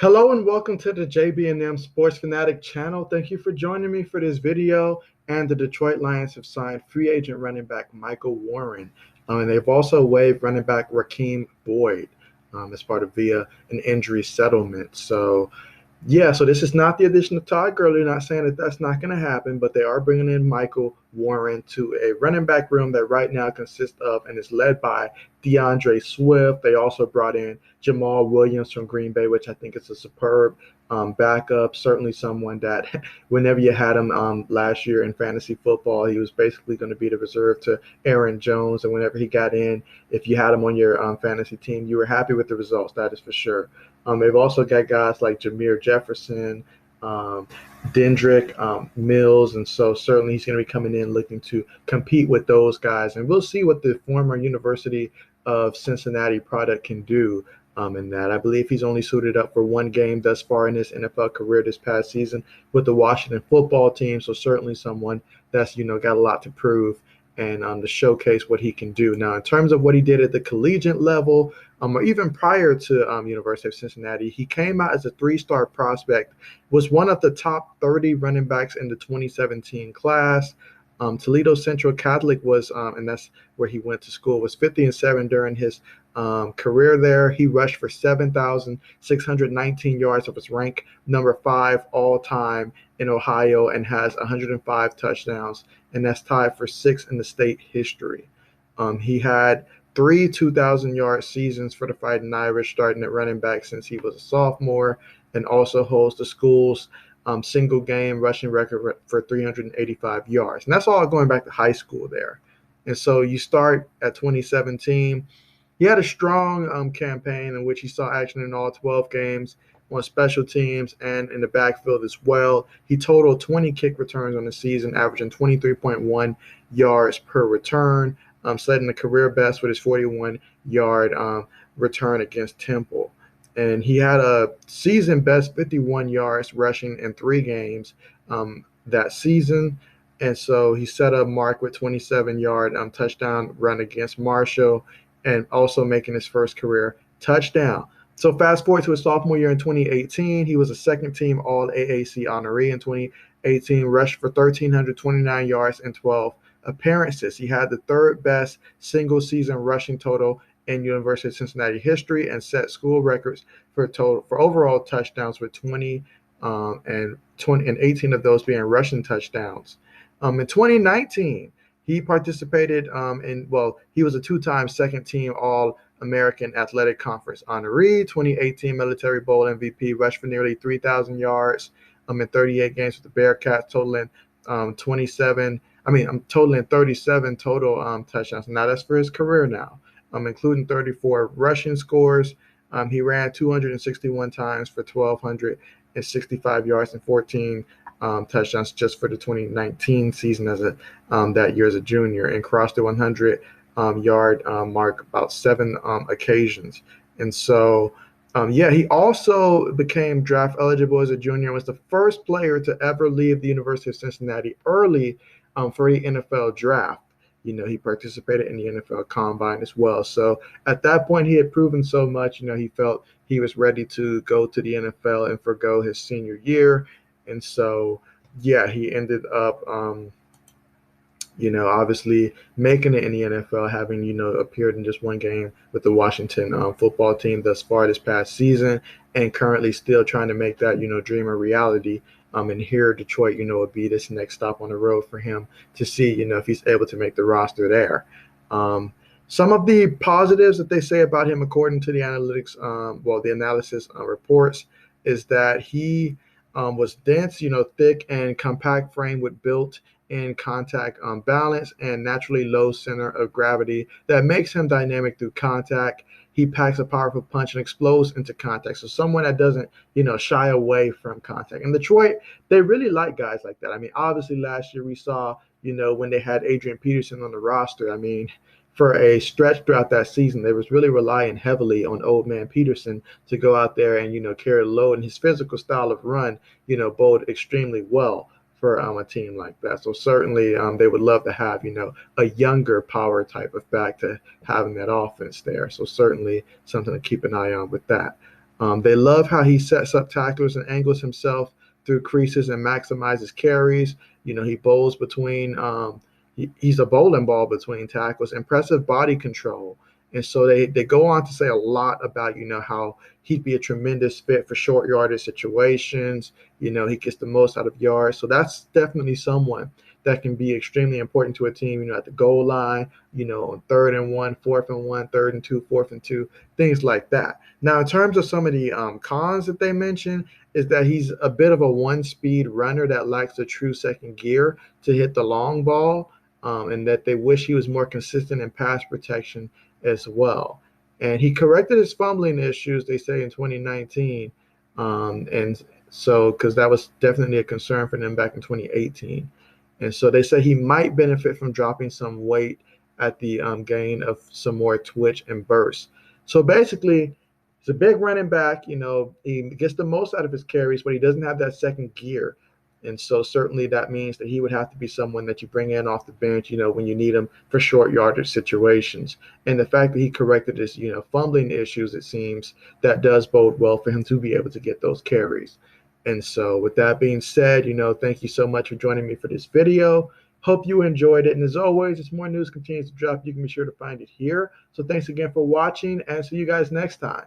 Hello and welcome to the JB&M Sports Fanatic channel. Thank you for joining me for this video. And the Detroit Lions have signed free agent running back Michael Warren. And they've also waived running back Raheem Boyd as part of via an injury settlement. So this is not the addition of Todd Gurley. Not saying that that's not going to happen, but they are bringing in Michael Warren to a running back room that right now consists of and is led by DeAndre Swift. They also brought in Jamal Williams from Green Bay, which I think is a superb backup. Certainly someone that whenever you had him last year in fantasy football, he was basically going to be the reserve to Aaron Jones. And whenever he got in, if you had him on your fantasy team, you were happy with the results, that is for sure. They've also got guys like Jameer Jefferson, Dendrick, Mills, and so certainly he's going to be coming in looking to compete with those guys. And we'll see what the former University of Cincinnati product can do in that. I believe he's only suited up for one game thus far in his NFL career this past season with the Washington football team. So certainly someone that's, got a lot to prove and to showcase what he can do. Now, in terms of what he did at the collegiate level, or even prior to University of Cincinnati, he came out as a three-star prospect, was one of the top 30 running backs in the 2017 class. Toledo Central Catholic was, and that's where he went to school, was 50-7 during his career there. He rushed for 7,619 yards, of his rank number 5 all time in Ohio, and has 105 touchdowns, and that's tied for 6th in the state history. He had 3 2,000-yard seasons for the Fighting Irish, starting at running back since he was a sophomore, and also holds the school's single game rushing record for 385 yards. And that's all going back to high school there. And so you start at 2017. He had a strong campaign in which he saw action in all 12 games on special teams and in the backfield as well. He totaled 20 kick returns on the season, averaging 23.1 yards per return, setting a career best with his 41-yard return against Temple. And he had a season best 51 yards rushing in 3 games that season. And so he set a mark with 27-yard touchdown run against Marshall, and also making his first career touchdown. So fast forward to his sophomore year in 2018, he was a second-team All-AAC honoree in 2018, rushed for 1,329 yards and 12 appearances. He had the third best single-season rushing total in University of Cincinnati history, and set school records for overall touchdowns with 20 and 18 of those being rushing touchdowns. In 2019, he participated he was a 2-time second-team All-American Athletic Conference honoree, 2018 Military Bowl MVP, rushed for nearly 3,000 yards in 38 games with the Bearcats, totaling 37 total touchdowns. Now that's for his career now, including 34 rushing scores. He ran 261 times for 1,265 yards and 14 touchdowns just for the 2019 season that year as a junior, and crossed the 100-yard mark about 7 occasions. And so, he also became draft eligible as a junior and was the first player to ever leave the University of Cincinnati early for the NFL draft. He participated in the NFL Combine as well. So at that point, he had proven so much. He felt he was ready to go to the NFL and forgo his senior year. And so, he ended up, obviously making it in the NFL, having, appeared in just one game with the Washington football team thus far this past season, and currently still trying to make that, dream a reality. And here Detroit, would be this next stop on the road for him to see, if he's able to make the roster there. Some of the positives that they say about him, according to the analytics, the analysis reports, is that he was dense, thick and compact frame with built-in contact balance and naturally low center of gravity that makes him dynamic through contact. He packs a powerful punch and explodes into contact. So someone that doesn't, shy away from contact. And Detroit, they really like guys like that. Obviously last year we saw, when they had Adrian Peterson on the roster, for a stretch throughout that season, they was really relying heavily on old man Peterson to go out there and, carry the load. And his physical style of run, bode extremely well for a team like that. So certainly they would love to have, a younger power type of back to have in that offense there. So certainly something to keep an eye on with that. They love how he sets up tacklers and angles himself through creases and maximizes carries. He bowls between, he's a bowling ball between tackles, impressive body control. And so they go on to say a lot about, how he'd be a tremendous fit for short yardage situations. He gets the most out of yards. So that's definitely someone that can be extremely important to a team, at the goal line, on 3rd and 1, 4th and 1, 3rd and 2, 4th and 2, things like that. Now, in terms of some of the cons that they mentioned, is that he's a bit of a one-speed runner that lacks the true second gear to hit the long ball, and that they wish he was more consistent in pass protection as well. And he corrected his fumbling issues, they say, in 2019. And so, because that was definitely a concern for them back in 2018. And so they say he might benefit from dropping some weight at the gain of some more twitch and burst. So basically, he's a big running back. He gets the most out of his carries, but he doesn't have that second gear. And so certainly that means that he would have to be someone that you bring in off the bench, when you need him for short yardage situations. And the fact that he corrected his, fumbling issues, it seems that does bode well for him to be able to get those carries. And so with that being said, thank you so much for joining me for this video. Hope you enjoyed it. And as always, as more news continues to drop, you can be sure to find it here. So thanks again for watching, and see you guys next time.